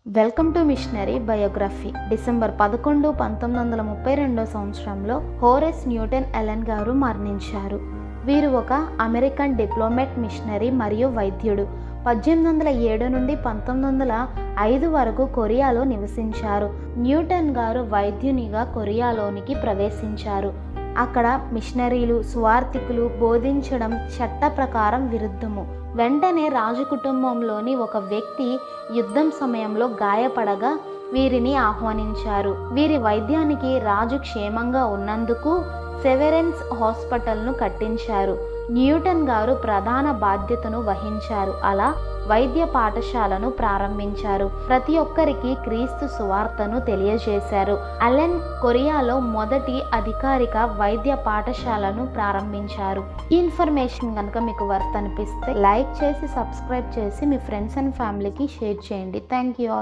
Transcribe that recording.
Welcome to missionary biography. December 11, 1932 సంవత్సరంలో హోరెస్ Newton Ellen గారు మరణించారు. వీరు ఒక అమెరికన్ డిప్లొమాట్, మిషనరీ మరియు వైద్యుడు. 1807 నుండి 1905 వరకు కొరియాలో నివసించారు. న్యూటన్ గారు వైద్యునిగా కొరియాలోనికి ప్రవేశించారు. అక్కడ మిషనరీలు, సువార్థికులు బోధించడం చట్ట ప్రకారం విరుద్ధము. వెంటనే రాజు కుటుంబంలోని ఒక వ్యక్తి యుద్ధం సమయంలో గాయపడగా వీరిని ఆహ్వానించారు. వీరి వైద్యానికి రాజు క్షేమంగా ఉన్నందుకు సెవెరెన్స్ హాస్పిటల్ను కట్టించారు. న్యూటన్ గారు ప్రధాన బాధ్యతను వహించారు. అలా వైద్య పాఠశాలను ప్రారంభించారు. ప్రతి ఒక్కరికి క్రీస్తు సువార్తను తెలియజేశారు. అలెన్ కొరియాలో మొదటి అధికారిక వైద్య పాఠశాలను ప్రారంభించారు. ఈ ఇన్ఫర్మేషన్ కనుక మీకు వర్త్ అనిపిస్తే లైక్ చేసి, సబ్స్క్రైబ్ చేసి మీ ఫ్రెండ్స్ అండ్ ఫ్యామిలీకి షేర్ చేయండి. Thank you.